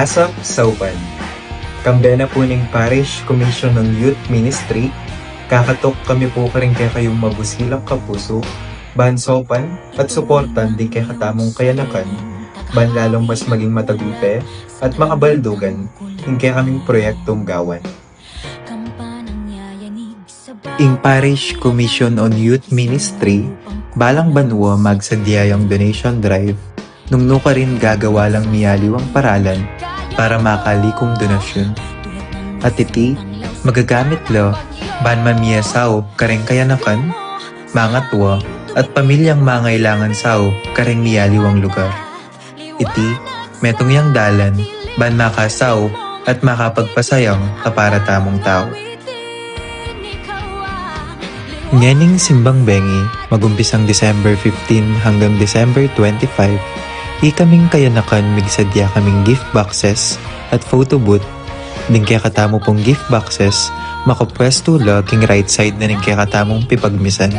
ASAP Sauban. Kambena po ning Parish Commission on Youth Ministry, kakatok kami po karing kaya kayong mabusilang kapuso, bansopan at suportan di kaya katamong kayanakan, ban lalong mas maging matagupe at makabaldugan, kaya kaming proyektong gawan. Ing Parish Commission on Youth Ministry, balang banwa magsadyayang donation drive, nung nuka rin gagawa lang miyaliwang paralan para makalikong donasyon. At iti, magagamit lo, ban mamiyasaw kareng kayanakan, mangatwa, at pamilyang mangailangan sao kareng miyaliwang lugar. Iti, metong yang dalan, ban makasaw at makapagpasayang kapara tamong tao. Nganing simbang bengi, magumpisang December 15 hanggang December 25, ikaming kayanakan migsadya kaming gift boxes at photo booth. Ning kaya katamo pong gift boxes, makapwesto la king right side na ning kaya katamong pipagmisan.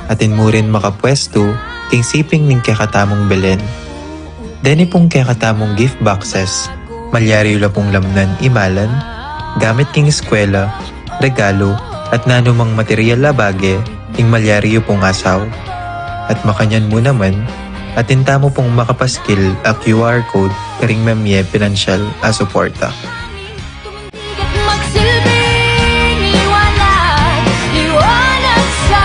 Atin mo rin makapwesto king siping ning kaya katamong belen. Deni pong kaya katamong gift boxes, malyari la pong lamnan imalan, gamit king eskwela, regalo, at nanumang material labage, ing malyariyo pong asaw. At makanyan mo naman, at intamo pong makapaskil a QR code karing memye pinansyal a suporta. Liwanag sa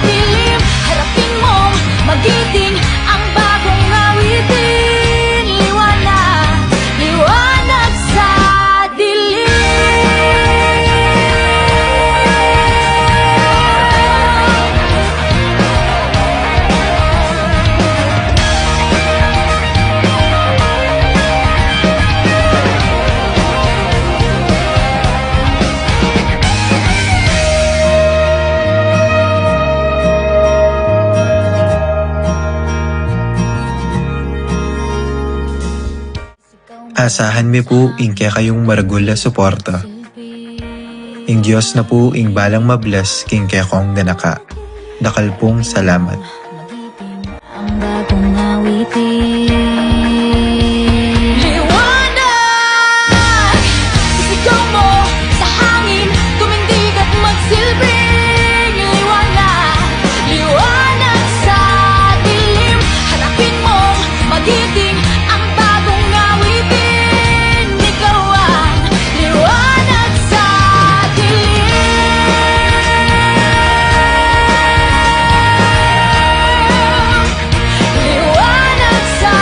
dilim, harapin mong magiting ang bagong awitin. Liwanag sa dilim. Asahan mi po ing kaya kayong maragula suporta. Ing Diyos na po ing balang mablas king kaya kong ganaka. Dakal pong salamat. Ang bagong awitin. Liwanag! Isigaw mo sa hangin, tumindig at magsilbing. Liwanag sa dilim, hanapin mong magiting ang bagong awitin. Ikaw ang liwanag sa dilim. Liwanag sa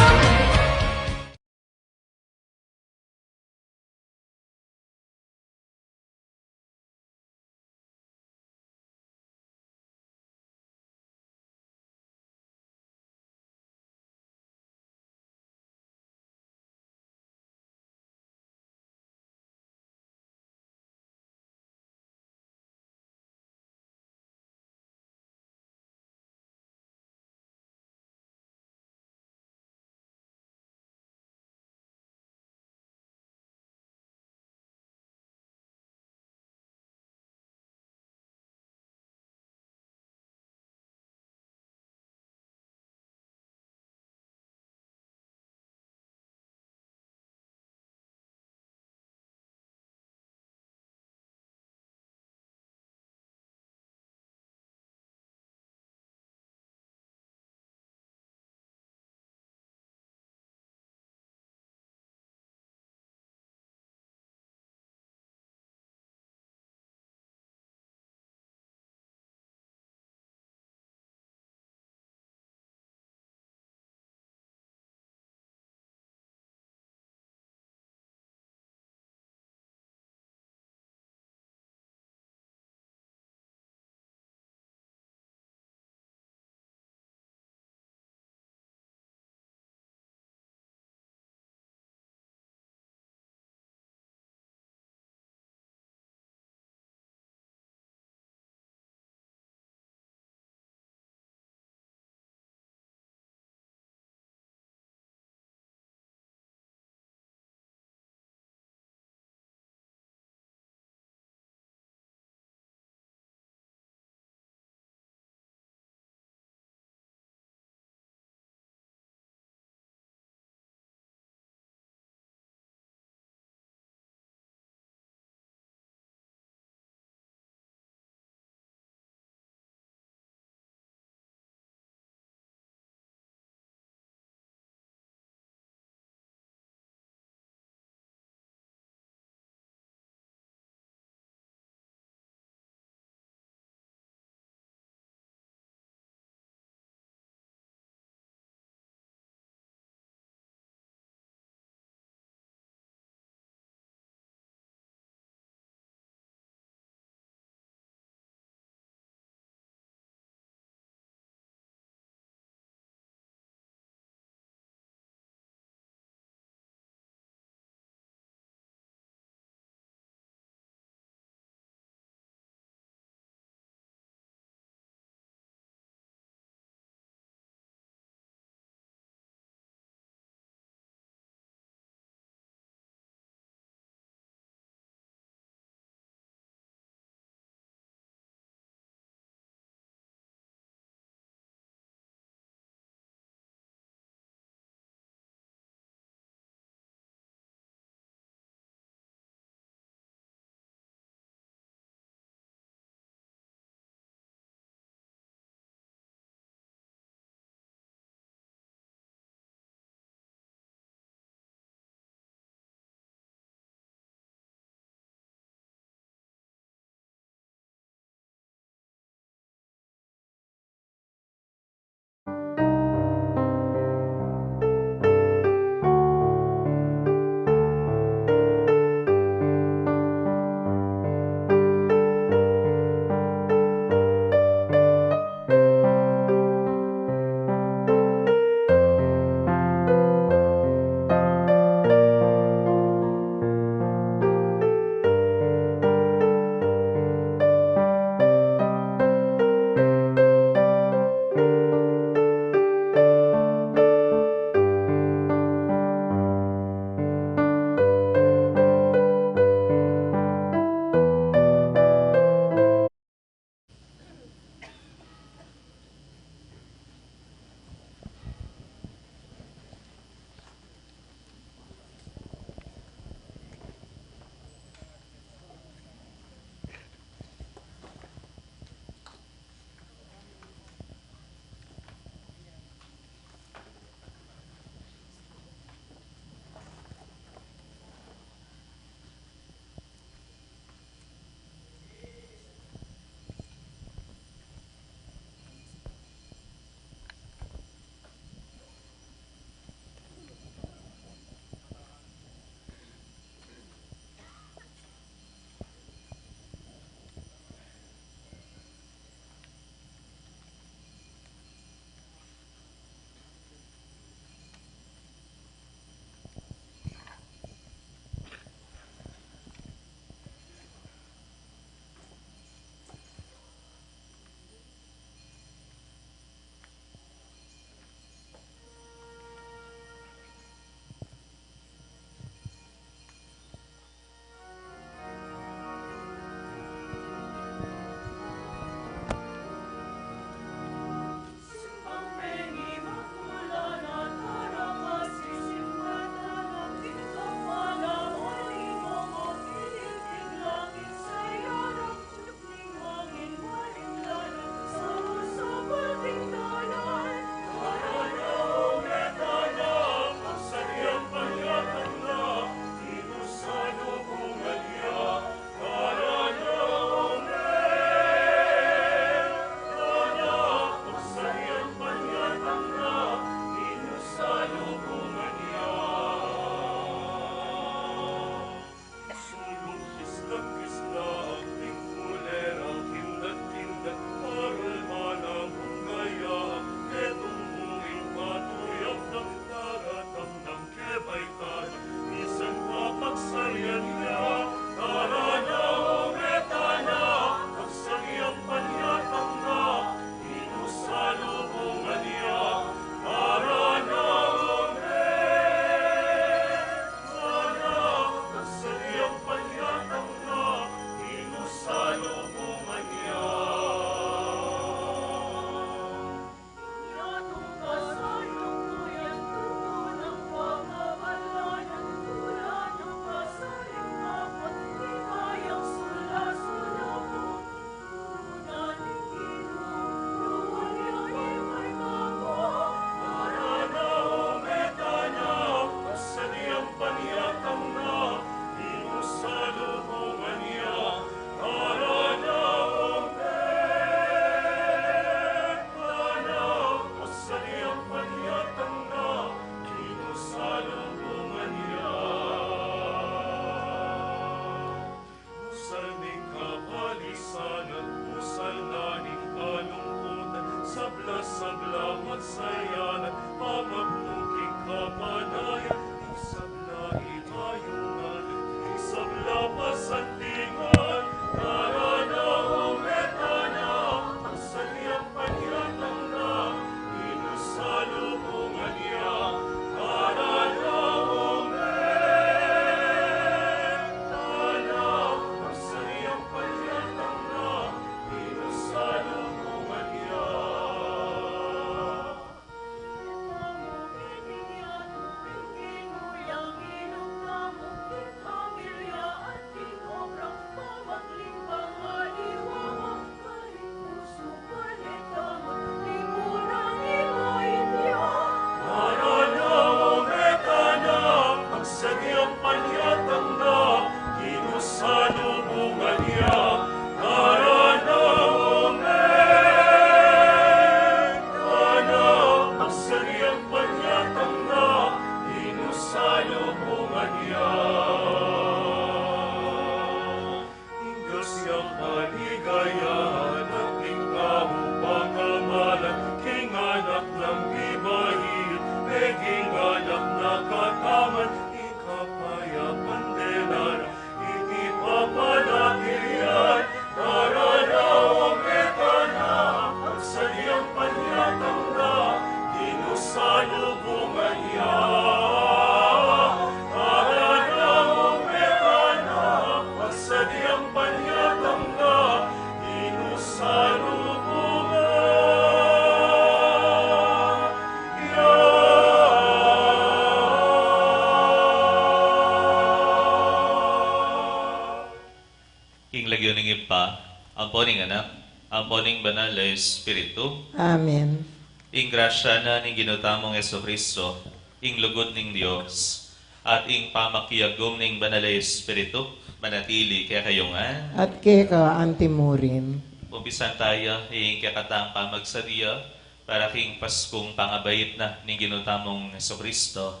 King lagyo ning ipa, ang poning anak, ang poning banal na Espiritu, Amen. ing grasya na ning ginutamong Jesucristo, ing lugod ning Dios, at ing pamakiyagom ning banal na Espiritu, manatili kaya kayongan. At kay ka antimurin. Umpisan tayo, ing kakatang pamagsadiya, para king Paskong pangabayit na ning ginutamong Jesucristo,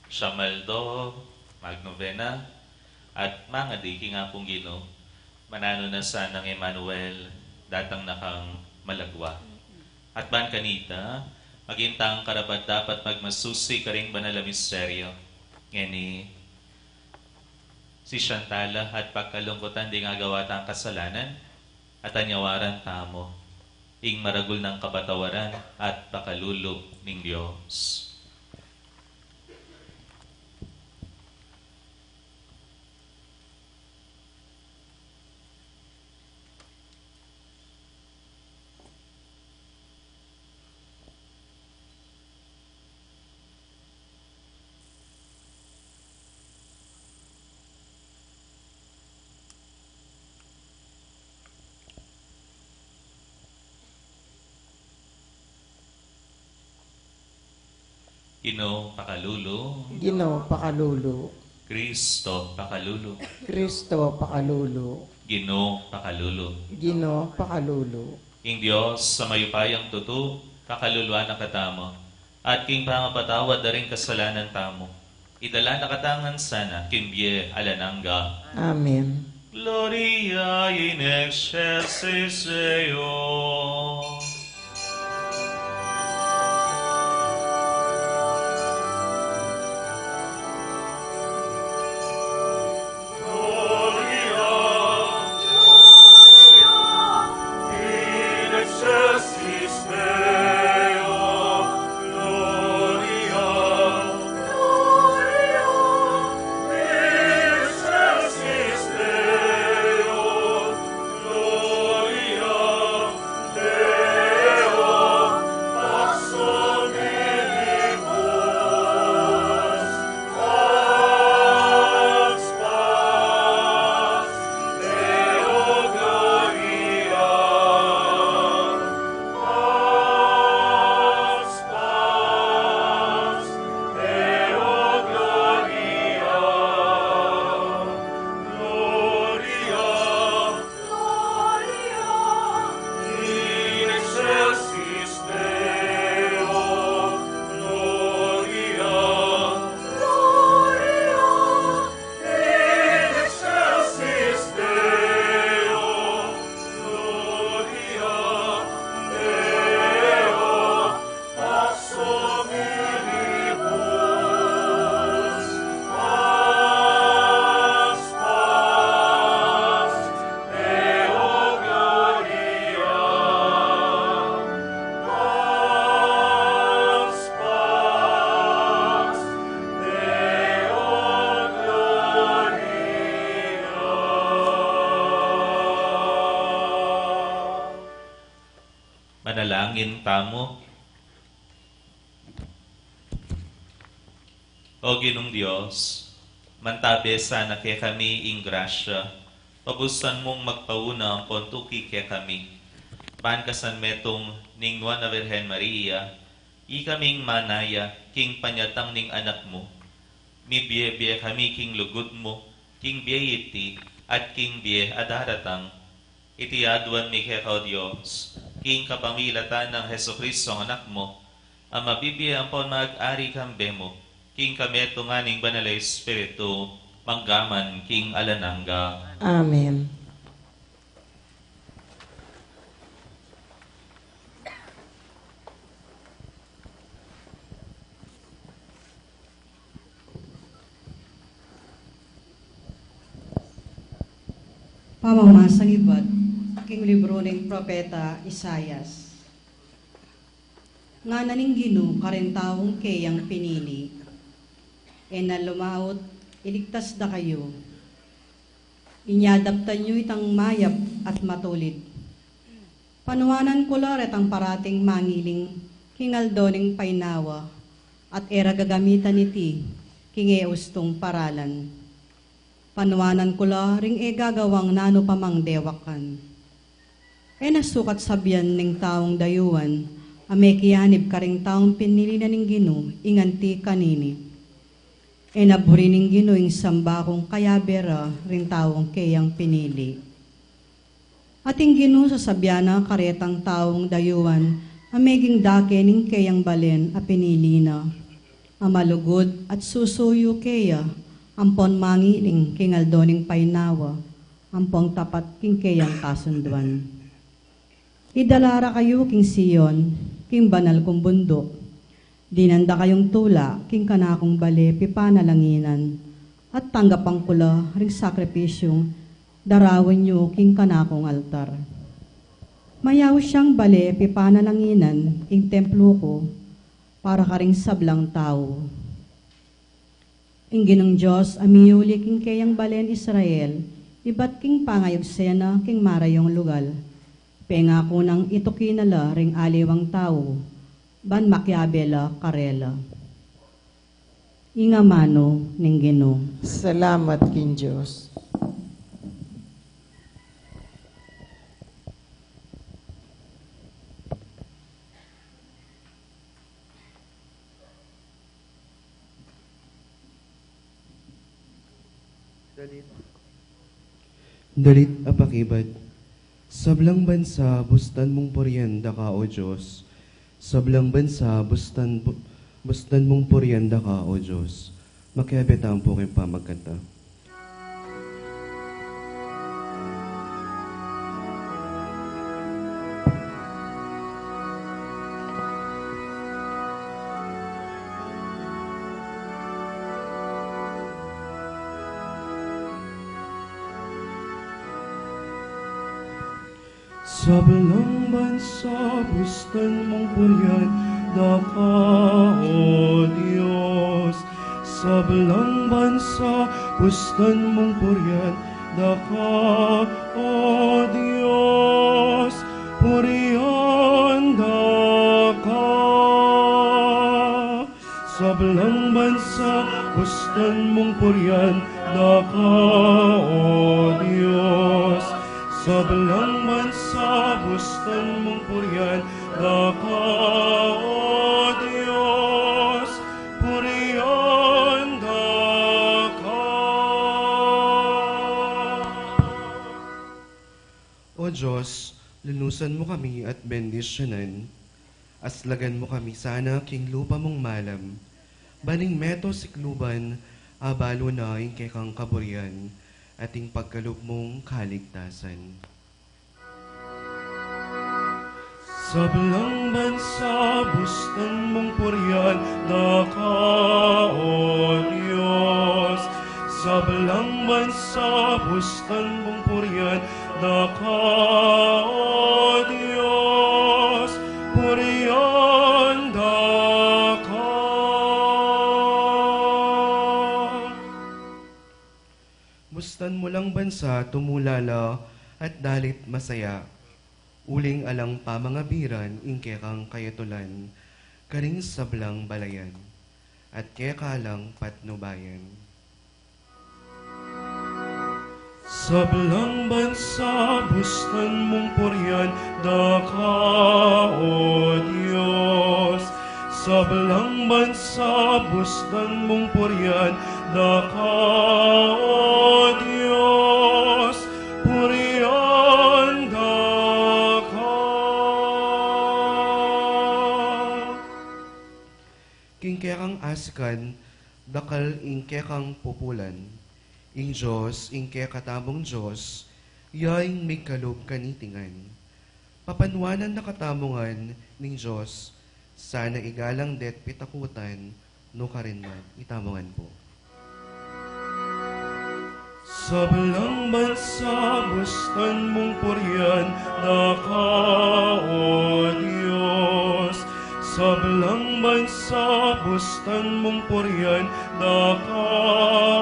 siya maldo, magnovena, at mga di king apong Ginoo. Manano na sa ng Emmanuel, datang na kang malagwa. At ban kanita, magintang karapat dapat magmasusi ka ring banal na misteryo. Ngani, si Shantala at pagkalungkutan di nga gawa tang kasalanan, at anyawaran tamo, ing maragul ng kapatawaran at pakalulo ning Diyos. Ginoo pakalulo, Ginoo pakalulo. Kristo pakalulo, Kristo pakalulo. Ginoo pakalulo. Ginoo pakalulo. Ing Diyos sa mayupayang tuto, kakaluluan na katamo, at king pangapatawad na rin kasalanan tamo. Idala na katangan sana, kimbye alananga. Amen. Gloria in excelsis Deo. Manalangin tamo. O Ginong Diyos, mantabi sana kay kami ing grasya, pabusan mong magpauna ang pontuki kay kami. Pankasan metong ning na Virgen Maria, i kaming manaya, king panyatang ning anak mo. Mibiye-biye kami king lugod mo, king biyayiti, at king biye adaratang. Itiadwan mi kay kao Diyos, king kapamilatan ng Jesucristo ang anak mo, ang mabibiya ang pon mag-ari kambe mo, king kameto nga ning banal na Espiritu, manggaman king alananga. Amen. Pamamasang ibad, king libro ng propeta Isayas. Nga naning Ginoo karentawong kayang pinili, na lumaot, iligtas da kayo. Inyadaptan nyo itang mayap at matulid. Panuanan ko laret ang parating mangiling, kingaldoning painawa, at era gagamitan iti, kingeustong paralan. Panuanan ko ring gagawang nano pamang dewakan. Nasukat sabyan ning taong dayuan, ame kiyanib karing taong pinili na ning Gino, inganti kanini. Naburi ning Gino ing sambakong kayabera ring taong kayang pinili. Ating Gino sa sabyana karetang taong dayuan, ameging dake ning kayang balen a pinili na. Amalugod at susuyo kaya, ampon mangiling kingaldoning painawa, ampong tapat king kayang kasunduan. Idalara kayo king Sion, king banal kong bundok. Dinanda kayong tula, king kanakong bale, pipanalanginan. At tanggapang kula, ring sakripisyong, darawan nyo king kanakong altar. Mayaw siyang bale, pipanalanginan, king templo ko, para karing sablang tao. Inginong Diyos, amiyuli king kayang balen Israel, iba't king pangayog sena, king marayong lugal. Pengako nang ito kinala ring aliwang tao, ban makiabela karela. Ingamano ning Ginoo. Salamat king Diyos. Dalit apakibad, sablang bansa bustan mong poryenda ka o Diyos, sablang bansa bustan mong poryenda ka o Diyos, makiabeta ang puking pamagkanta. Sa belang bansa, bustan mong puryan, daka o Diyos. Sa belang bansa, bustan mong puryan, daka o Diyos. Puryan daka. Sa belang bansa, bustan mong puryan, daka o Diyos. Sa belang bansa, bustan mong puryan, daka o Diyos, puryan daka. O Diyos, lunusan mo kami at bendisyonan, aslagan mo kami sana king lupa mong malam, baling meto sikluban, abalo na ing kekang kaburyan, ating pagkaloob mong kaligtasan. Sa belang bansa, bustan mong puryan, daka o Diyos. Sa belang bansa, bustan mong puryan, daka o Diyos, puryan daka. Bustan mo lang bansa, tumulala at dalit masaya. Uling alang pamangabiran, ingkekang kayatulan, karing sablang balayan, at kekalang patnubayan. Sa belang bansa, bustan mong puryan, daka o Diyos. Sa belang bansa, bustan mong puryan, daka o Diyos, puryan daka. Kingkekang askan, dakal ingkekang pupulan, ing Diyos, ingke katamong Diyos, yaing may kalob kanitingan. Papanwanan na katamongan ning Diyos, sana igalang det pitakutan, no karinman, itamongan po. Sa belang bansa, bustan mong puryan, daka o Diyos. Sa belang bansa, bustan mong puryan, daka,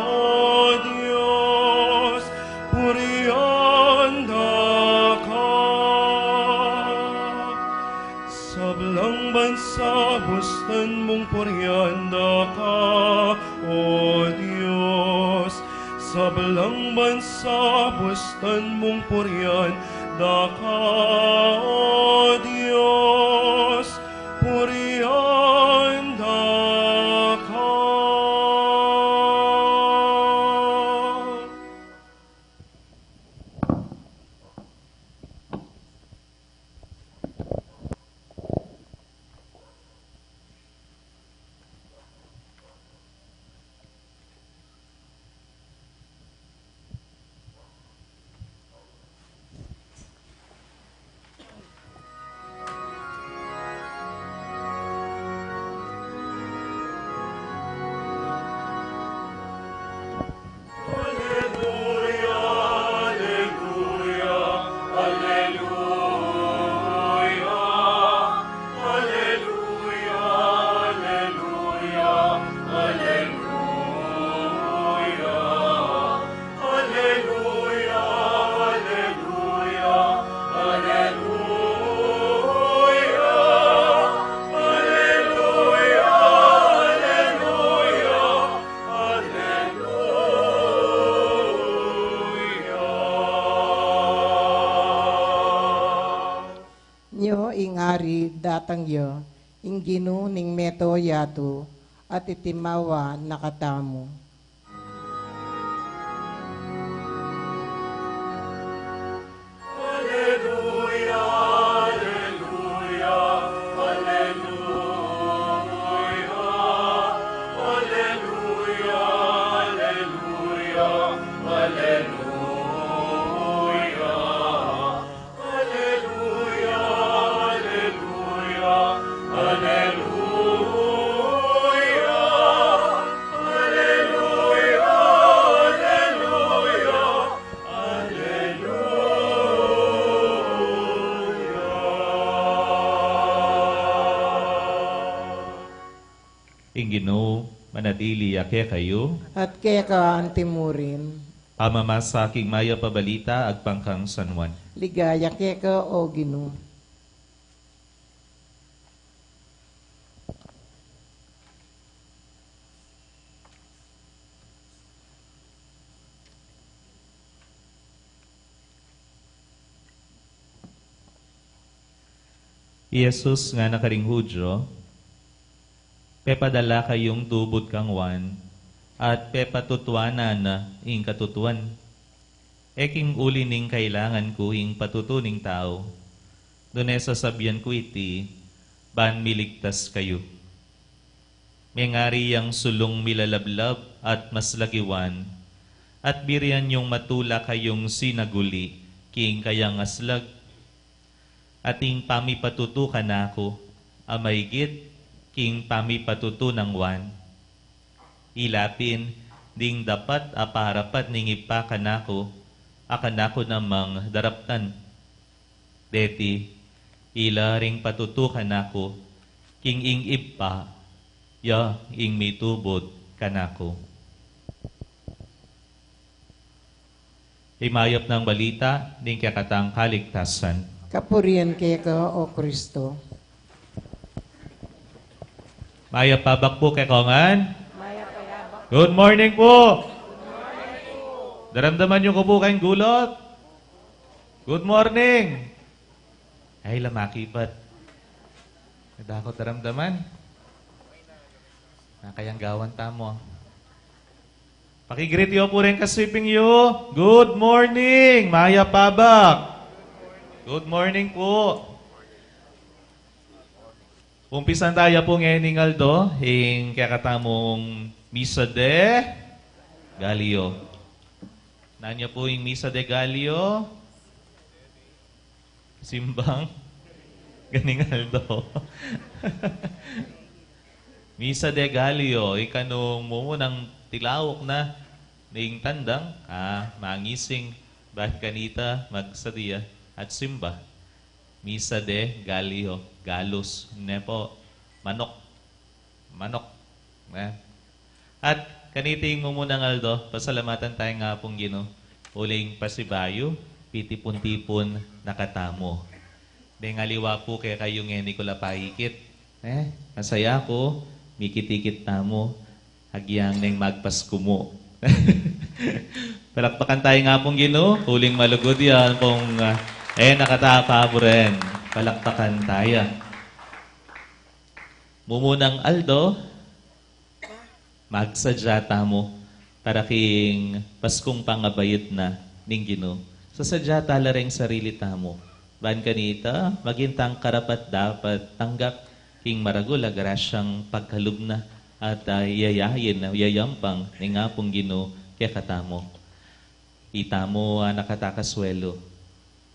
O Diyos, purihan daka. Sa belang bansa, bustan mong purihan daka, O Diyos. Sa belang bansa, bustan mong purihan daka, O Diyos, purihan daka. Nyo ingari datang yo, inginu ning meto yatu, at itimawa nakatamo. Ginoo, manatili ake kayo. At kaya ka antimurin, Pamamasaking maya pabalita agpangkang San Juan. ligaya kaya ka o ginu. Jesus nga nakaring Hudyo, pepadala kayong tubod kang Juan, at pepatutwanan na ing katutuan. Eking uli ning kailangan ko ing patutuning tao, doon sasabihan ko iti, ban miligtas kayo. Mengari yang sulong milalablab at maslagiwan, at birian yung matula kayong sinaguli, king kayang aslag. Ating pamipatutukan ako, amaygit, king pamipatuto ng Juan. Ilapin, ding dapat apaharapat ning ipakan ako, akan ako namang daraptan. Deti, ila ring patutukan ako, king ing ipa, ya ing mitubod kanako. Himayop ng balita, ning kakatang kaligtasan. Kapurian kaya ka o Kristo. Maya pabak po kay Kongan. Good morning po. Daramdaman niyo ko po kayong gulot. Good morning. Ay, lamakipat. Nadakot daramdaman. Nakayang gawan tamo. Pakigreet yo po rin kaswiping yo. Good morning, Maya Pabak. Good morning po. Umpisan tayo po ngayon ng Aldo, hing kakatamong Misa de Galio. Nanya po yung Misa de Galio? Simbang? Ganing Aldo. Misa de Galio, ikanong mumunang tilawok na ning tandang, mangising, ba't kanita magsadiya at simba. Misa de Galio, galos, ne po, manok. At kaniting mo muna Aldo, pasalamatan tayo nga pong Gino. Uling pasibayo, pitipon-tipon nakatamo. Ngaliwa po kaya kayong Nikola paikit. Masaya ko, mikitikit tamo, hagyang neng magpasko mo. Palakpakan tayo nga pong Gino, huling malugod yan pong nakatapabren. Palakpakan tayo. Mumunang Aldo, magsadya tamo para king Paskong pangabayit na ning Gino. Sasadya talareng sarili tamo. Ban kanita, magintang karapat dapat tanggap king maragula grasyang pagkalubna at yayayin na yayampang ni nga pong Gino kaya katamo. Itamo nakatakaswelo.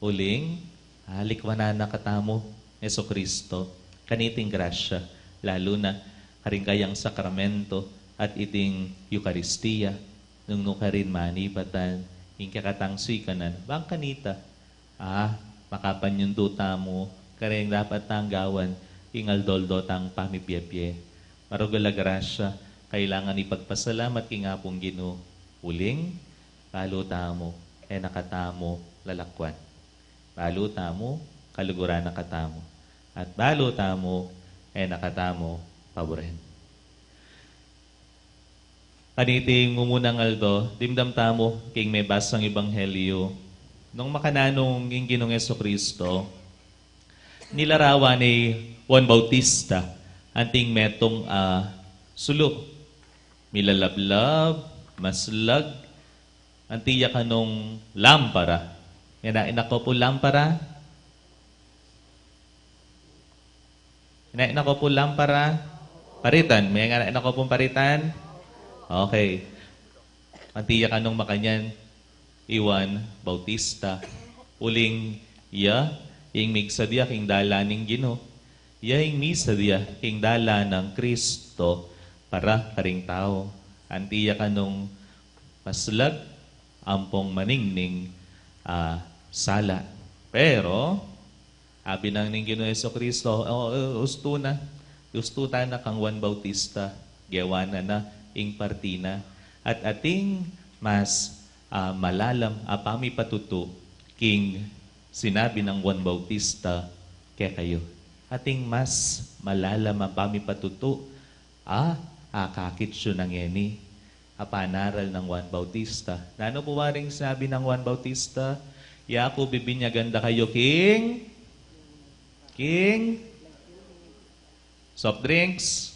Uling, halikwana nakatamo Yeso Kristo. Kaniting grasya, lalo na karingkayang sakramento at iting Eucharistia. Nung nukarin manipatan, ing kakatang suikanan, bang kanita, makapanyundo tamo, karing dapat tanggawan, ingaldoldo tang pamipyepye. Marugala grasya, kailangan ipagpasalamat kingapong Gino. Uling, palo tamo, nakatamo, lalakwan. Palo tamo, kaluguran nakatamo. At balo tamo, nakatamo, paboren. Kaniting umunang Aldo, dimdam tamo, king may basang ebanghelyo. Nung makananong ing Ginong Jesucristo, nilarawan ni Juan Bautista, anting metong sulo. Milalablab, maslag, antiya kanong lampara. Inaina ko po lampara. Inaina ko po lampara. Paritan. May inaina ko pong paritan. Okay. Antiya kanong makanyan. Iwan Bautista. Uling ing migsadya king dala ning Gino. Ing misadya king dala ng Kristo para karing tao. Antiya kanong maslag ampong maningning sala. Pero abi nang ning Gino Jesucristo, ustuta na kang Juan Bautista, gewana na ing partina at ating mas malalam apami patuto king sinabi ng Juan Bautista kaya kayo. Ating mas malalam apami patuto kakit siya ng eni apanaral ng Juan Bautista. Nano po waring sabi ng Juan Bautista? Yaku bibinyaganda kayo king soft drinks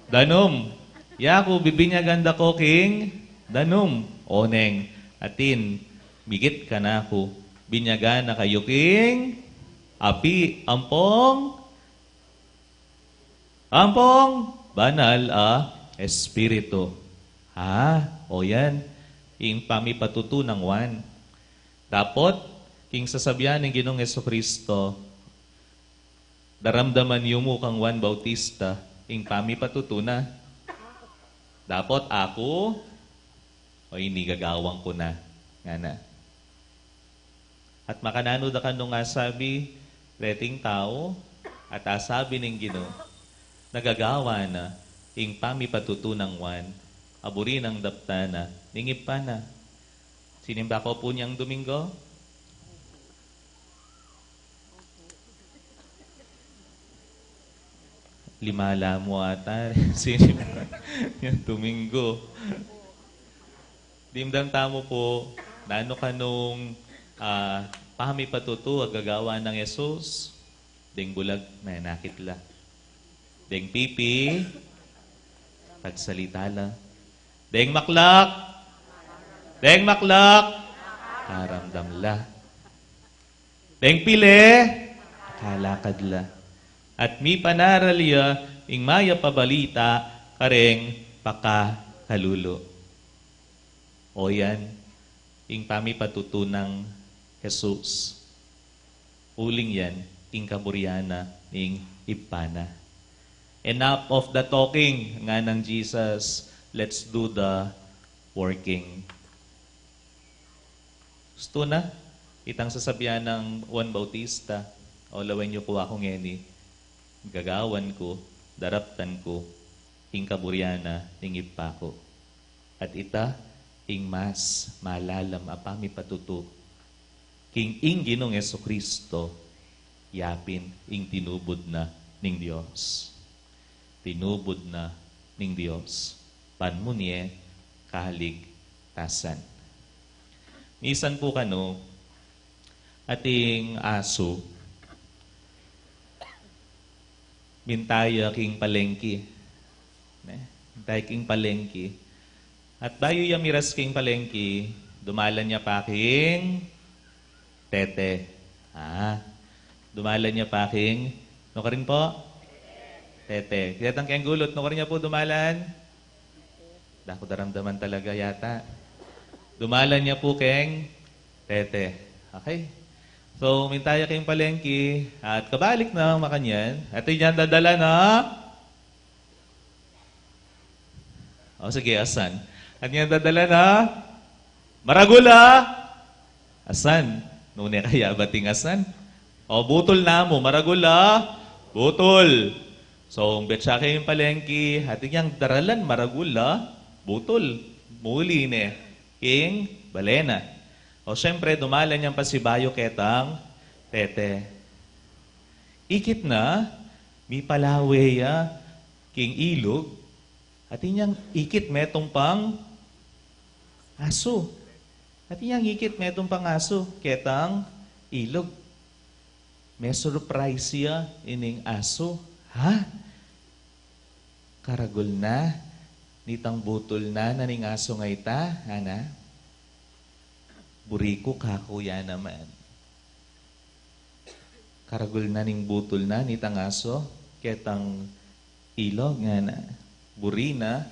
danom. Yaku bibinyaganda ko king danom. Oneng atin migit ka na ako. Binyaga na kayo king api ampong banal espiritu. O yan. Ing pamipatuto ng Juan. Dapat, king sasabihan ng Ginong Jesucristo, daramdaman yung mukang Juan Bautista, ing pamipatuto na. Dapat ako, inigagawang ko na. Nga na. At makanano da ka nung sabi, reting tao, at asabi ng Ginoo, nagagawa na, ing pamipatuto ng Juan, aburi ng daptana, ningip pa na. Sinimba ko po niyang Domingo? Limala mo ata. Sinimba niyang Domingo. Dimdam tamo po, nano ka nung pamipatuto, agagawa ng Jesus, ding bulag, may nakitla. Ding pipi, pagsalita la. Deng maklak, karamdam la. Deng pile, kalakad la. At mi panaralya, ing maya pabalita, kareng pakakalulo. O yan, ing pamipatuto ng Jesus. Uling yan, ing kaburyana, ing ipana. Enough of the talking nga ng Jesus. Let's do the working. Gusto na, itang sasabihan ng Juan Bautista, o lawen niyo ko akong eni, gagawan ko, daraptan ko, ing kaburyana ning ipako. At ita, ing mas malalam apami patutu. King ing Ginong Jesucristo, yapin ing tinubod na ning Dios. Tinubod na ning Dios. Panmunye kahaligtasan. Misan po kano, ating aso, bintaya king palengki. Bintaya king palengki. At bayo yung miras king palengki, dumalan niya pa king tete. Dumalan niya pa king, no ka rin po? Tete. Kaya kayang gulot, no ka rin niya po dumalan? Dako daramdaman talaga yata. Dumalan niya po king tete. Okay? So, mintaya kayong palengki, at kabalik na makanyan, at yan dadala na. O sige, asan? At yan dadala na maragula. Asan? Nune kaya bating asan? O, butol na mo, maragula, butol. So, betsa kayong palengki, at yan daralan, maragula, butol. Muli ne, king balena. O, syempre, dumalan niyang pasibayo ketang tete. Ikit na, mi palaweya, king ilog, at inyang ikit metong pang aso. At inyang ikit metong pang aso, ketang ilog. May surprise siya ining aso. Ha? Karagol na, nitang butol na naning aso nga ita, ana? Buriko kakuya naman. Karagol na ning butol na, nitang aso, ketang ilog nga na. Buri na,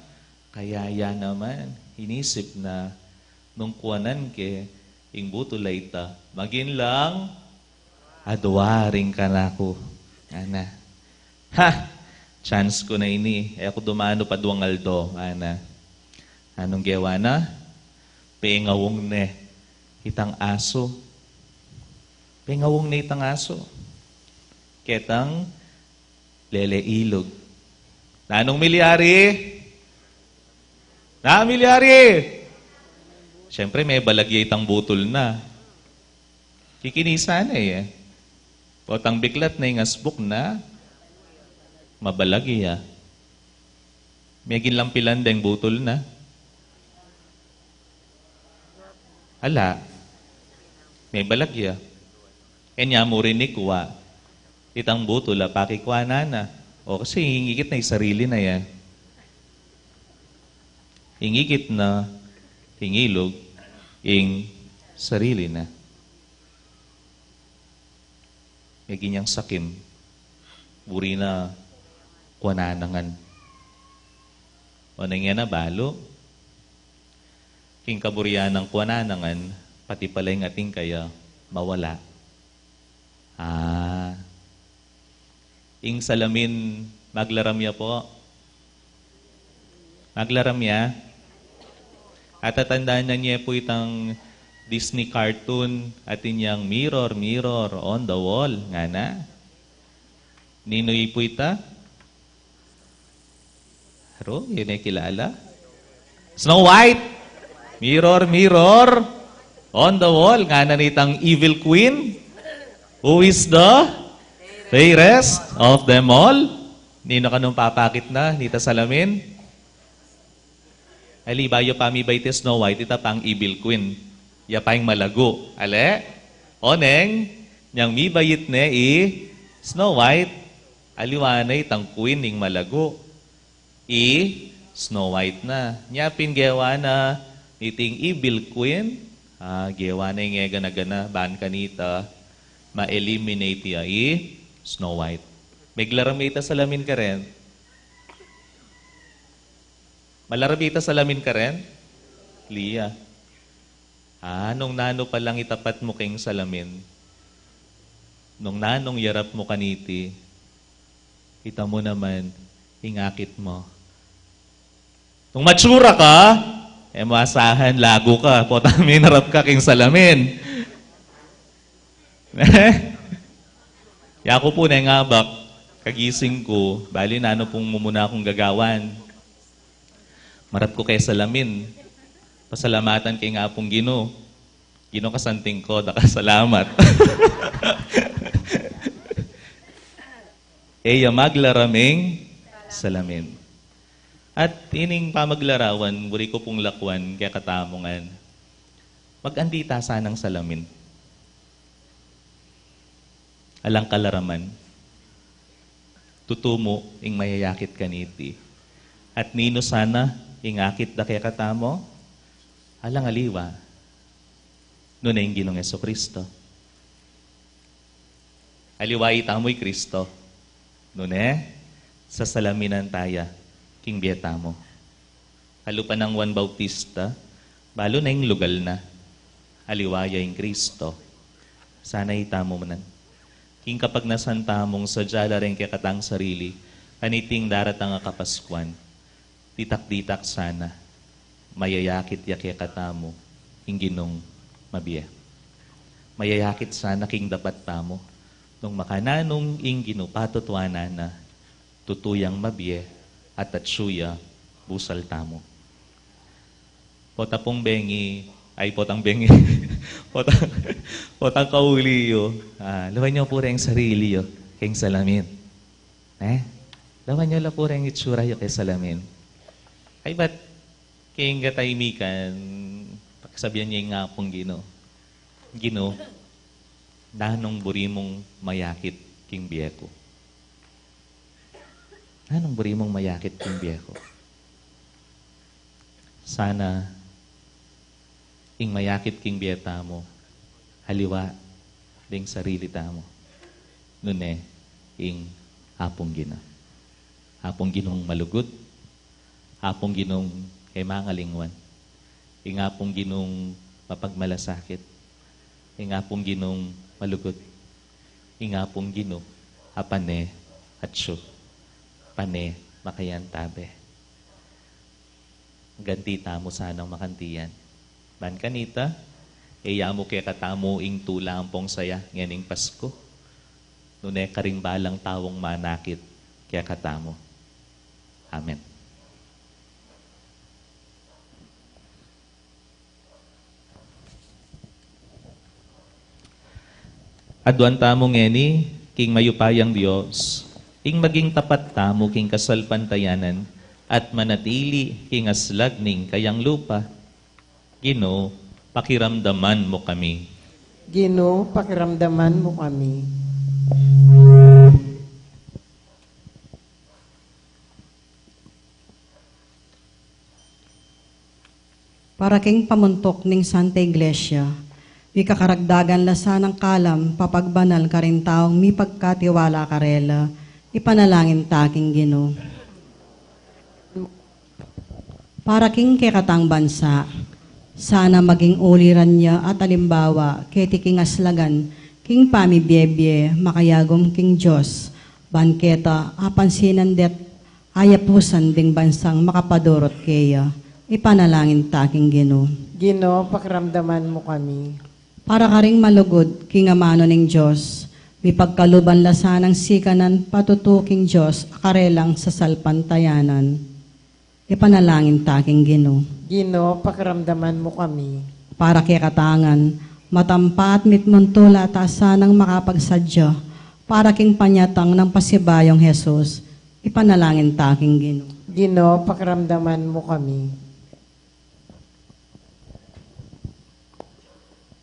kayaya naman. Inisip na, nung kuwanan ke, ing butol ay ita, magin lang, adwaring ka na ko. Ana. Ha! Chance ko na ini. Ako dumano pa duwang aldo. Ana. Anong gewa na? Pengawong ne. Itang aso. Pengawong ne itang aso. Ketang lele ilog. Nanong milyari? Na milyari! Siyempre may balagya itang butol na. Kikinisa na eh. Potang biklat na yung asbuk na mabalagya. May ginlampilan deng butol na. Ala. May balagya. Kanya mo rin ikuha. Itang butol, pakikuha na. O kasi hingigit na yung sarili na yan. Hingigit na hingilog ing sarili na. May ginyang sakim. Buri na kuwananangan. O nang yan na balo. King kaburyan ng kuwananangan, pati pala yung ating kaya mawala. Ing salamin, maglaramya po. Maglaramya. At tatandaan na niya po itang Disney cartoon at inyang mirror, mirror on the wall. Nga na. Ninoy po ita? Haro, yun ay kilala. Snow White. Mirror, mirror on the wall. Nga na nitang evil queen. Who is the fairest of them all? Nino ka nung papakit na, nita salamin? Ali, bayo pa mi baite Snow White, ita pang evil queen. Ya pa yung malago. Ale? Oneng, niyang mi bayit ne Snow White, aliwanay tang queen ning malago. Snow White na. Niya pingewa na, niting evil queen, gewa na yung gana-gana, ban kanita, ma-eliminate ya Snow White. May glaramita salamin ka rin. Malarabita salamin ka rin? Lia. Nung nano pa lang itapat mo kayong salamin. Nung nanong yarap mo kaniti, kita mo naman, ingakit mo. Nung matsura ka, maasahan, lago ka, potang minarap ka kayong salamin. Ya ko po na ngabak, kagising ko, bali na ano pong mumuna akong gagawan. Marap ko kay salamin. Pasalamatan kay nga pong Ginoo. Ginoo kasanting ko, nakasalamat. Eya maglaraming salamin. At ining pamaglarawan, buri ko pong lakwan, kaya katamongan. Mag-andita sanang salamin. Alang kalaraman. Tutumo, ing mayayakit kaniti. At nino sana, ing akit da kaya katamo, alang aliwa. Noon ay Ginong Jesucristo. Aliwa itamo'y Kristo. Noon sa salaminan taya, king bieta mo. Halupan ng Juan Bautista, balo na yung lugal na. Aliwaya yung Kristo. Sana itamo mo nan. King kapag nasanta mong sadyala rin kaya katang sarili, aniting daratang nga kapaskuan, ditak-ditak sana, mayayakit ya kaya katamo, ing Ginong mabiya. Mayayakit sana king dapat tamo, nung makananong ing Ginoo patutwanan na, tutuyang mabiya at atsuya busal tamo. Potang bengi, potang kauli yo. Lawan nyo po rin sarili yo, keng salamin. Lawan nyo la po rin itsura yo kay salamin. Ay ba't keng katahimikan, pagsabihan niya nga pong Ginoo, nanong buri mong mayakit king biyeko. Nanong buri mong mayakit king biyeko. Sana ing mayakit king biyeta mo, haliwa ding sarili tamo. Nune, ing hapong Ginoo. Hapong Ginong malugod, hapong Ginong kay mangalingwan, ing hapong Ginong mapagmalasakit, ing hapong Ginong malugod, ing hapong Ginoo apane atsyo, pane makayantabe. Ganti tamo sanang makantiyan. Man kanita, mo kaya katamo ing tulampong saya nganing Pasko. Nune karing balang tawong manakit kaya katamo. Amen. Aduan tamo ngeni, king mayupayang Diyos, ing maging tapat tamo king kasalpantayanan, at manatili king aslag ning kayang lupa. Ginoo, pakiramdaman mo kami. Ginoo, pakiramdaman mo kami. Para king pamuntok ning Santa Iglesia, mi kakaragdagan lasa ng kalam, papagbanal ka rin taong mi pagkatiwala karela, ipanalangin taking Ginoo. Para king kekatang bansa, sana maging uliran niya at alimbawa, keti king aslagan, king pamibiyebye, makayagom king Diyos, banketa, apansinan det, ayapusan ding bansang makapadurot kaya, ipanalangin taking Ginoo. Ginoo, pakiramdaman mo kami. Para ka ring malugod, king amano ning Diyos, may pagkaluban lasa ng sikanan patutuking Diyos, akarelang sa salpantayanan. Ipanalangin taking Ginoo. Ginoo, pakiramdaman mo kami. Para kay katangan, matampat mitmuntula sanang makapagsadya, para king panyatang ng pasibayong Jesus, ipanalangin taking Ginoo. Ginoo, pakiramdaman mo kami.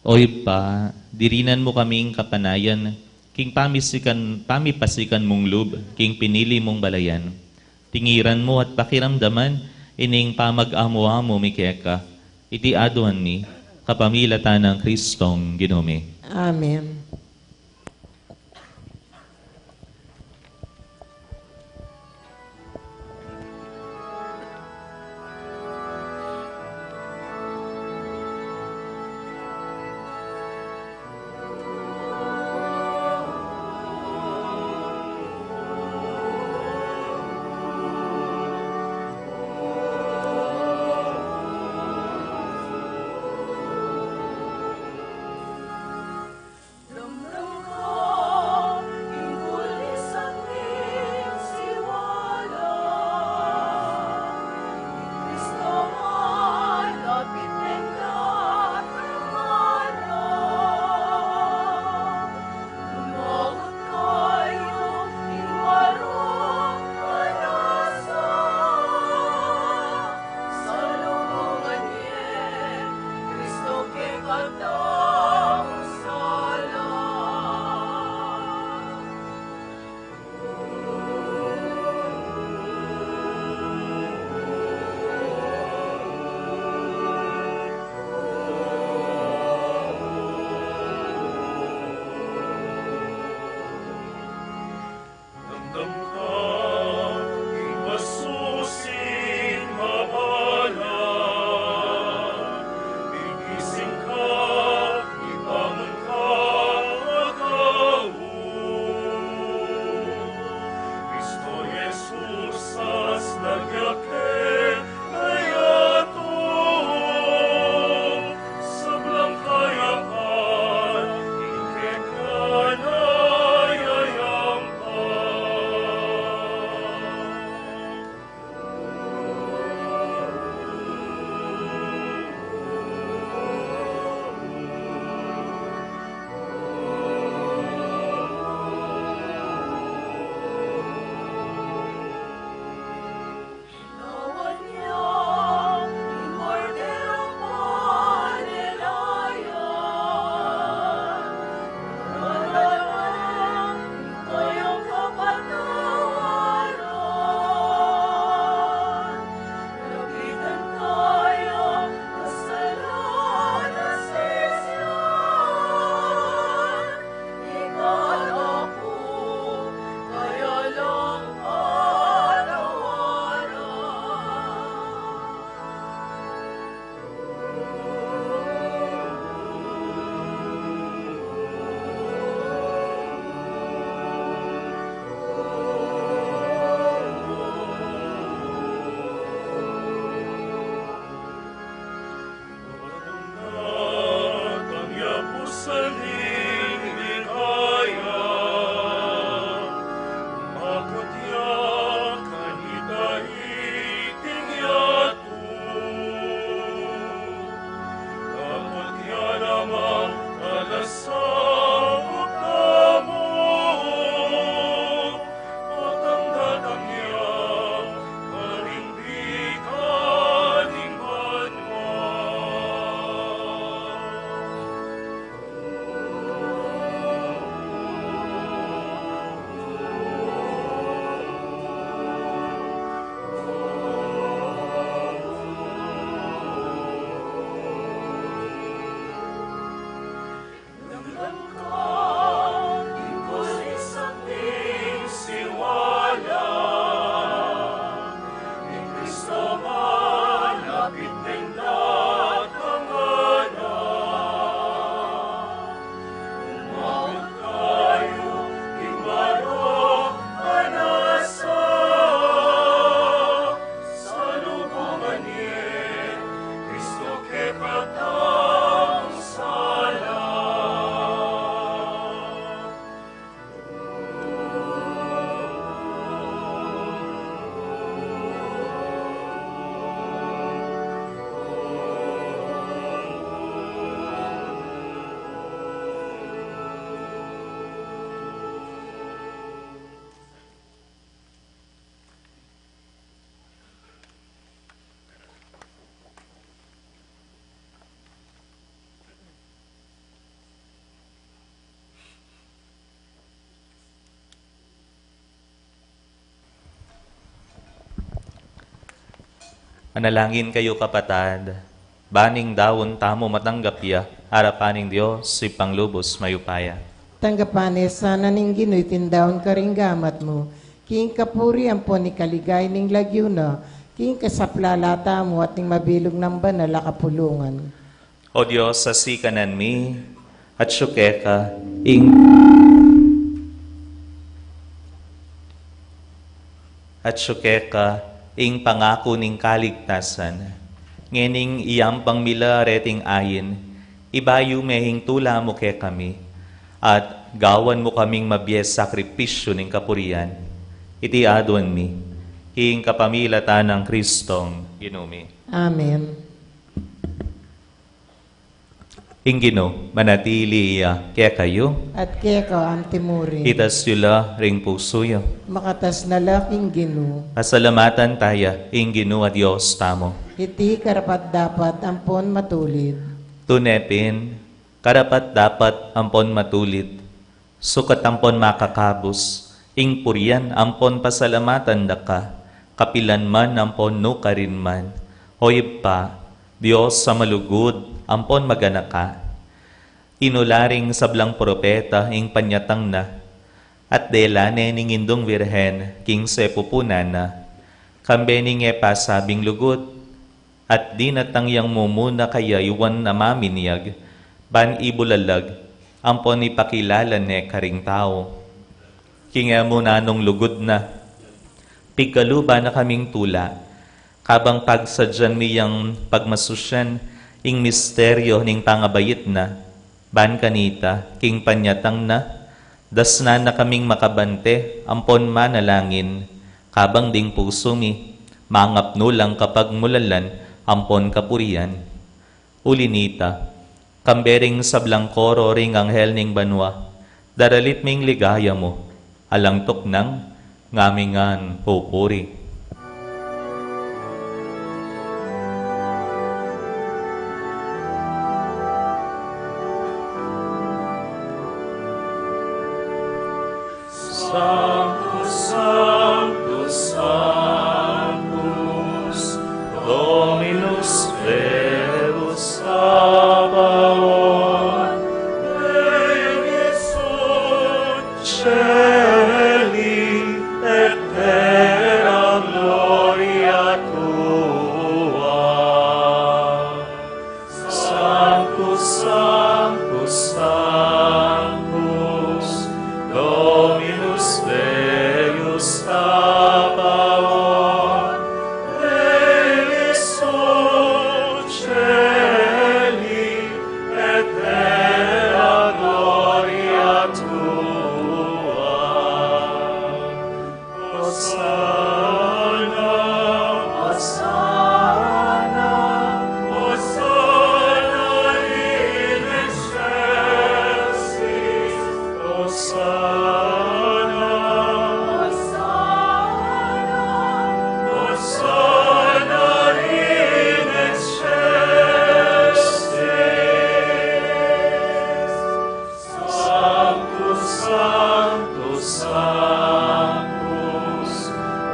Oy pa, dirinan mo kaming kapanayan, king pamipasikan mong lub, king pinili mong balayan. Tingiran mo at pakiramdaman, ining pamag-amo-amo mikeka, iti aduan mi, kapamilatan ng Kristong Ginoo. Amen. katang sala. Damdam ka, ipasusin mabalan. Igising ka, ibangon ka, agaw. Kristo Jesus as nagyakit, ayato. Sablang kayapan, ingke ka na yayampan. Lawan niya, imordero panelayan. Nararamdaman kayong kapatawaran. Lapitan tayo, kasalanan sisyan. Ika't ako, kaya lang panawaran. Damdam ka, ikos isang siwala. Ni Kristo malapit din natanganan. Umawat kayo, imarok anasa. Sa lubungan niya, Kristo ke katang sala. Manalangin kayo kapatad, baning dawon tamo matanggapya, harapaning Diyos, si panglubos mayupaya. Tanggapane sana ning ginoy tindaon ka ring gamat mo. King kapuri ang po ni kaligay ning lagyo na. King kasaplalata mo at ning mabilog ng banal a kapulungan. O Diyos, sa sikanan mi, at syukeka, ing pangako ning kaligtasan, ngening iyang pangmila reting ayin, ibayu mehing tula mo ke kami, at gawan mo kaming mabiyes sakripisyo ning kapurian, iti adon mi, ing kapamilatan ng Kristong inumi. Amen. Ingino, manatili kaya kayo, At kaya ka ang timuri. itas yula ring pusuyo. Makatas na laking ginu. Pasalamatan taya, ingino a Diyos tamo. Iti karapat dapat ampon matulid. Tunepin, karapat dapat ampon matulit, sukat ampon makakabos, ing purian ampon pasalamatan daka, kapilan man ampon no karin man, hoy pa, Diyos sa malugod, ampon maganaka. Inularing sablang propeta ing panyatang na, at delane ning indong virhen king sepupuna na, kambening epa sabing lugod, at di natang yang mumuna kaya iwan na maminiyag, ban ibulalag, ampon ipakilala ne karing tao. Kinga mo na nung lugod na, pigkaluba na kaming tula, kabang pagsadyan miyang pagmasusyan, ing misteryo ning pangabayit na, ban kanita, king panyatang na, das na kaming makabante, ampon manalangin, kabang ding puso mi, mangapno lang kapag mulalan, ampon kapurian. Ulinita, kambering sablang koro ring anghel ning banwa, daralit ming ligaya mo, alangtok nang ngamingan pupuri. Sanctus, Sanctus, Sanctus, Dominus Deus Sabaoth, benedicit celi et terra gloria tua. Sanctus, Sanctus, Sanctus, Dominus Deus Sabaoth, benedicit celi et terra gloria tua. Hosanna, Hosanna, Hosanna in excelsis, Hosanna, Hosanna in excelsis. Sanctus, Sanctus, Sanctus,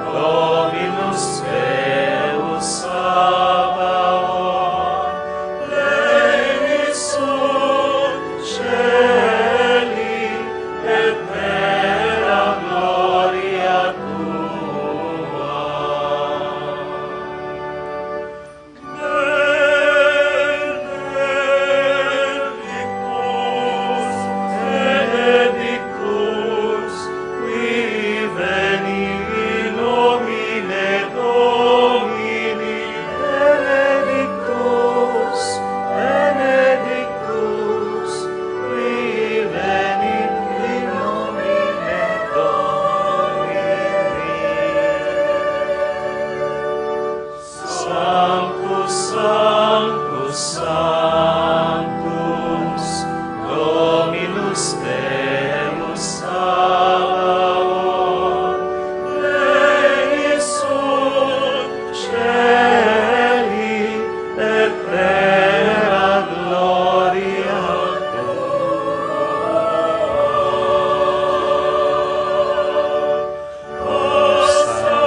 Dominus Deus Sabaoth, benedicit celi et terra gloria tua. Benedictus, qui veni in nomine Domini, benedictus, benedictus, qui veni in nomine Domini. Sanctus, Sanctus, Sanctus, Dominus Deus Sabaoth, benedicit celi et terra gloria tua. Hosanna,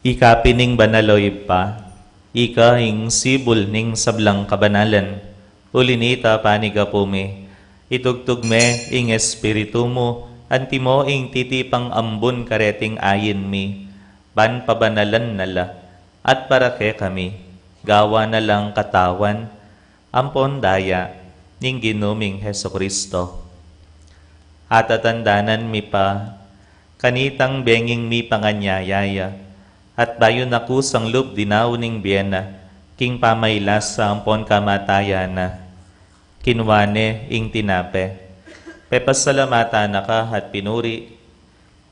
Ikapining banaloy pa, ika ing sibul ning sablang kabanalan, ulinita paniga pume, itugtug me ing espiritu mo, anti mo ing titipang ambon kareting ayin mi, ban pabanalan nala, at parake kami, gawa na lang katawan, ampon daya, ning ginuming Heso Kristo. At atandanan mi pa, kanitang benging mi panganyayaya, at bayon ako sang loob dinaw ning biyena, king pamaylas sa ampon kamatayana. Kinwane ing tinape, pepasalamata na ka at pinuri,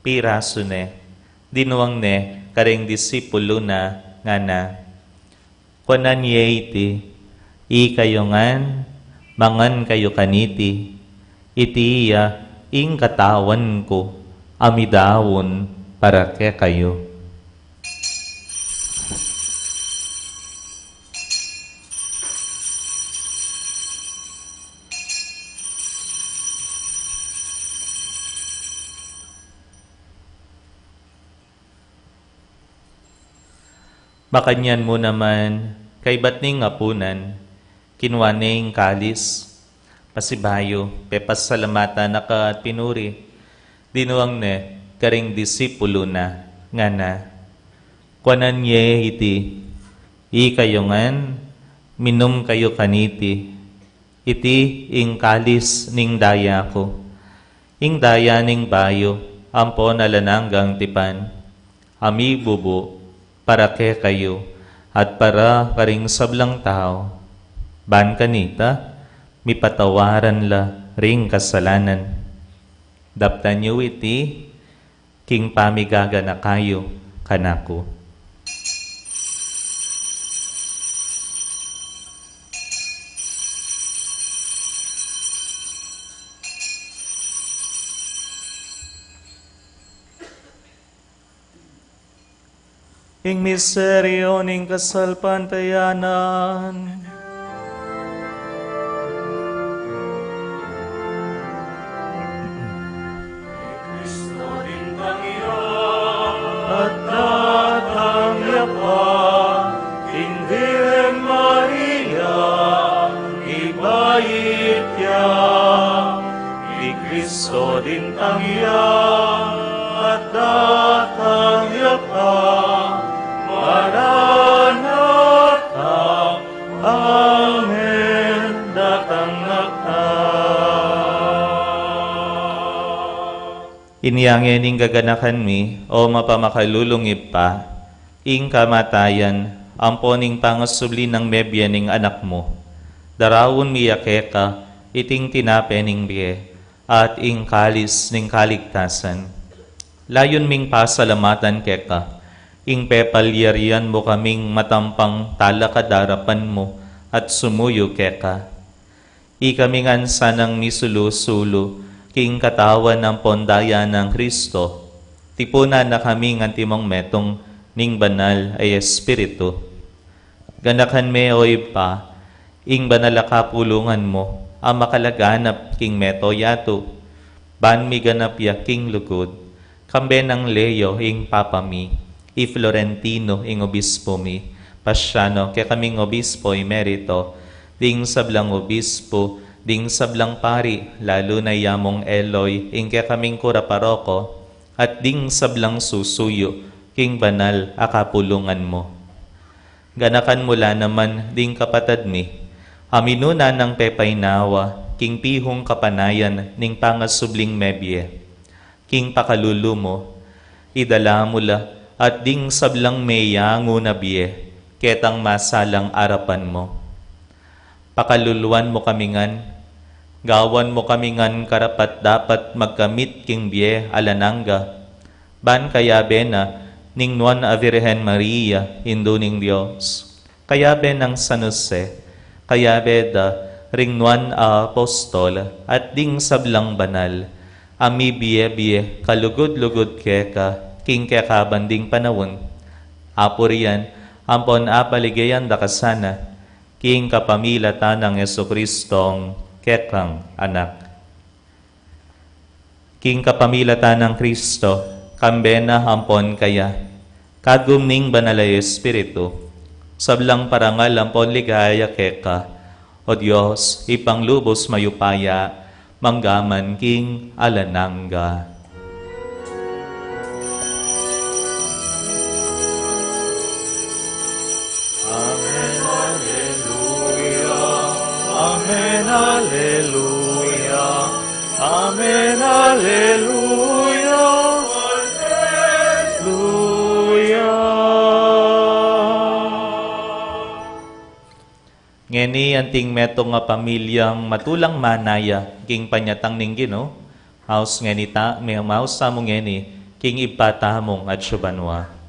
piraso ne, dinuwang ne, karing disipulo na nga na. Kwanan ye iti, i kayo ngan, mangan kayo kaniti, Itiya ing katawan ko, amidawon para kayo. Makanyan mo naman, kay batning apunan, kinwaning kalis, pasibayo, pepasalamatan na ka at pinuri, dinuang ne, karing disipulo na, nga na. Kwanan ye iti, ikayongan, minum kayo kaniti, iti ing kalis ning daya ko, ing daya ning bayo, ampo nalananggang tipan, ami bubo, para kayo, at para karing sablang tao, ban kanita, mipatawaran la ring kasalanan. Daptan niyo iti, king pamigaga na kayo, kanako. Ing miseryo ning kasalpantayanan. Kristo din tangiya at tatangya pa, King Virgen Maria, ibayit ya. Di Kristo din tangiya at tatangya pa, Maranatha, Amen, datang na ka. Inyangin ing gaganakan mi, o mapamakalulungip pa, ing kamatayan, amponing pangasubli ng mebya ning anak mo. Darawon miyakeka, iting tinape ning biye, at ing kalis ning kaligtasan. Layon ming pasalamatan keka, ing pepalyarian mo kaming matampang talakadarapan mo, at sumuyo keka. Ikamingan sanang misulu-sulo, king katawan ng pondaya ng Kristo, tipunan na kaming antimong metong ning banal ay Espiritu. Ganakan me o ipa, ing banal kapulungan mo, ang makalaganap king meto yato, ban mi ganap ya king lugod, kambe ng Leo ing papami, i Florentino ing obispo mi, Pasyano kaya kaming obispo emerito, ding sablang obispo, ding sablang pari, lalo na yamong Eloy, ing kaya kaming kura paroko, at ding sablang susuyo, king banal akapulungan mo. Ganakan mula naman ding kapatad mi, aminuna ng pepaynawa, king pihong kapanayan, ning pangasubling mebye, king pakalulu mo, idala mula, at ding sablang meyango na biye, ketang masalang arapan mo. Pakaluluan mo kamingan, gawan mo kamingan karapat dapat magkamit king biye alananga, ban kaya bena, ning nuan a Virgen Maria, indo ning Diyos, kaya benang San Jose, kaya beda, ring nuan a apostol, at ding sablang banal, ami biye-biye, kalugod-lugod keka, king keka banding panawon, apurian, ampon apaligayan da kasana, king kapamilatan ng Yesu-Kristong kekang anak. King kapamilatan ng Kristo, kambena hampon kaya, kagumning banalay Espiritu, sablang parangal ampon ligaya keka, o Diyos, ipanglubos mayupaya, manggaman king alananga. Amen, Alleluia. Amen, Alleluia. Alleluia. Ngeni anting metong nga pamilyang matulang manaya, king panyatang ning Ginoo, haus ngeni ta, may maus sa mong ngeni, king ipatamong at syubanwa.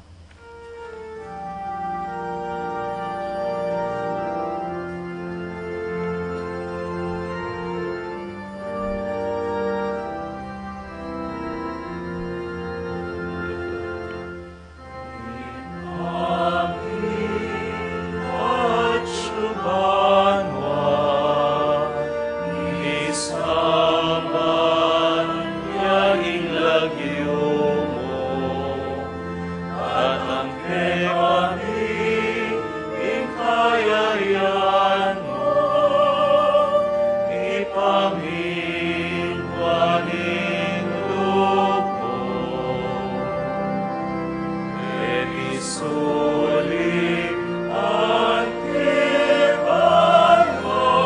aming waning lupon. Elisuli at tiban mo,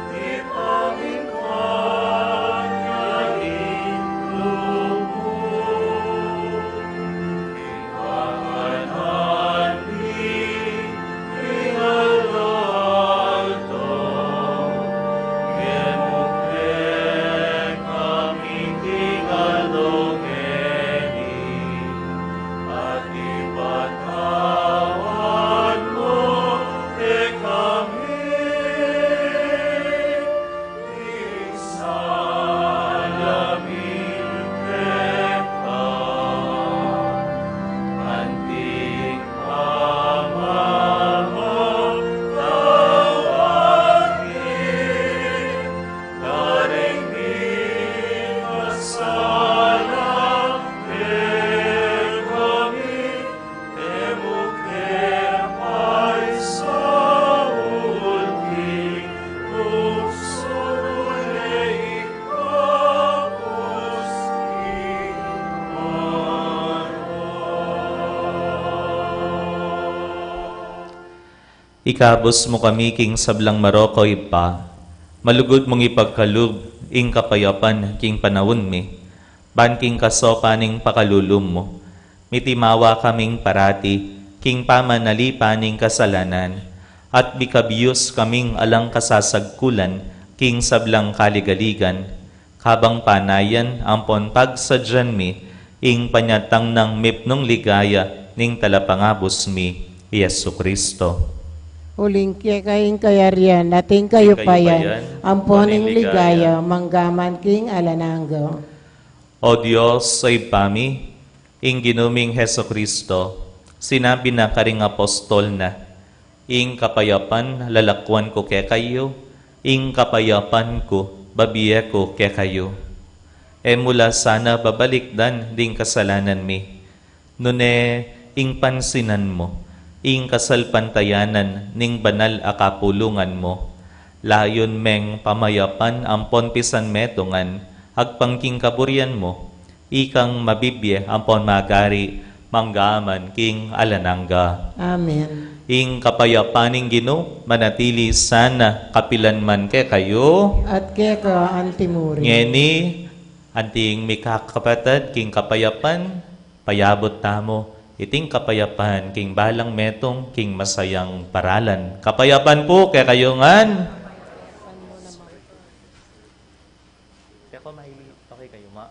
di aming kanyain lupon. Ipahanani, ingalalto, Gemukle kami kingalogeni, at ipatawan mo kami. Isalamin kita, anting pamamo tawagin, daringin masalah kami, emukhe ay sa ulti, usule Ikabos mo kami king sablang Marokoy pa, malugod mong ipagkalub, ing kapayapan king panawon mi, ban king kasopaning pakalulum mo, mitimawa kaming parati, king pamanalipaning kasalanan, at bikabiyos kaming alang kasasagkulan, king sablang kaligaligan, kabang panayan ampon pagsadyan mi, ing panyatang ng mipnong ligaya, ning talapangabos mi, Yesu Kristo. Uling kayong kayarian, nating kayo payan, amponing ligaya, manggaman king alananggo. O Diyos ay pami, ing ginuming Heso Kristo, sinabi na karing apostol na, ing kapayapan lalakwan ko kaya kayo, ing kapayapan ko babiye ko kaya kayo. E mula sana babalikdan ding kasalanan mi, nune ing pansinan mo, ing kasalpantayanan ning banal akapulungan mo, layon meng pamayapan ampon pisan metongan, agpangking kaburian mo, ikang mabibye ampon magari, manggaman king alanangga. Amen. Ing kapayapaning Ginoo, manatili sana kapilan man ke kayo, At keko antimuri. ngeni, anting mikakapatad king kapayapan, payabot tamo, iting kapayapan king balang metong king masayang paralan. Kapayapan po kaya kayo ngan. Kaya ko mahilig. Okay kayo ma.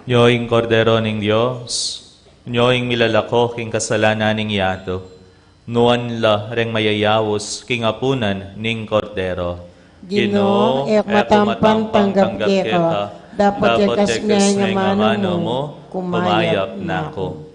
Nyoing kordero ning Diyos, nyoing milalako king kasalanan ning yato, nuan la reng mayayawos king apunan ning kordero. Ginoo, ek matampan tanggap kita, dapat yakas niya nga mano mo, kumayap na ako.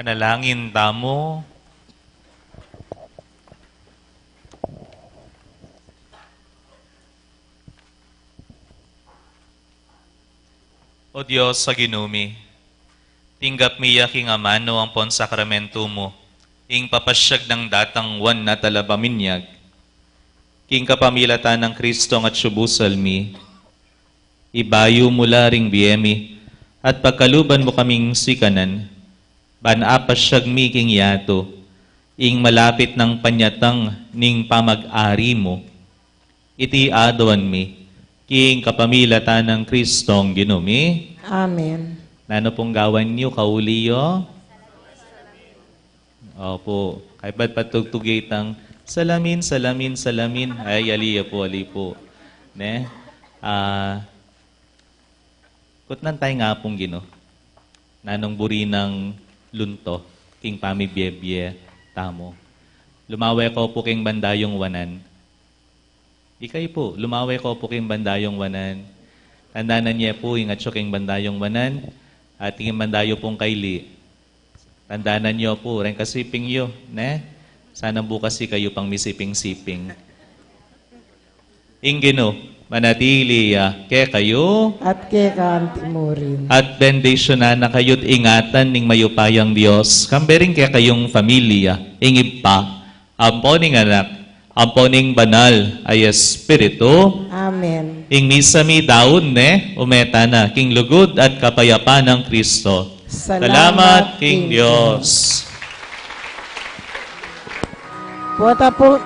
Panalangin tamo. O Diyos sa ginumi, tinggap miya king amano ang pon sakramento mo, ing papasyag ng datang wan na talabaminyag, king kapamilatan ng Kristo at subusal mi, ibayo mula ring biyemi, at pagkaluban mo kaming sikanan, banapasyag mi king yato, ing malapit ng panyatang ning pamag-ari mo, iti adawan mi, king kapamilatan ng Kristong ginumi. Amen. Nano pong gawan niyo, kauliyo? Opo. Kaya ba't patugtugay tang salamin, salamin, salamin? Ay, ali po. Ne? Kutnan tayo nga pong gino. Nanong buri ng lunto, king pamibiyebye, tamo. Lumaway ko po king bandayong wanan. Ikay po, lumaway ko po king bandayong wanan. Tandanan niya po, ingat siyo king bandayong wanan. At king bandayo pong kaili. Tandanan niyo po, rin kasiping yo, ne? Sana bukas si kayo pang misiping-siping. Ingino, manatili ke kayo, at kay kaanti mo rin. at bendisyonan na kayo't ingatan ning mayupayang Diyos. Kambering kaya kayong familia, ingib pa, ampo ning anak, ampo ning banal ay Espiritu, Amen. ing misami daon umeta na, king lugod at kapayapa ng Kristo. Salamat, King Diyos. Puwata po.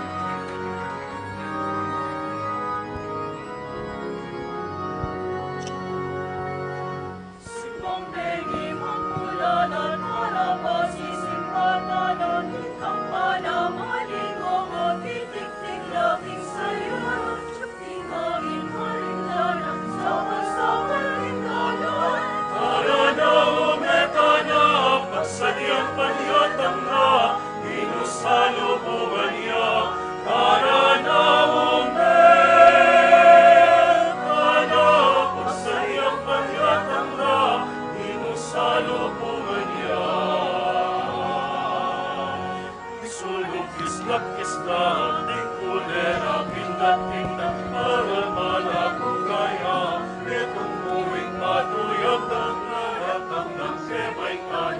Simbang bengi magmulanan, harap sisimpatanan, ang panamaligong o titik-tik laking sa'yo. Tingangin maliglanan, sama-sama ringalan. Tara na umeta na, pagsadyang panyatang na, inusalubungan niya. Tara na umeta na, pagsadyang panyatang na, inusalubungan niya. Isulong kislak kisla, di kulera, pindat-pindat, para malakong kaya. Itong muwing matuyag ng naratang ng sebay ka,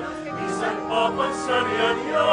isan papansaryan niya.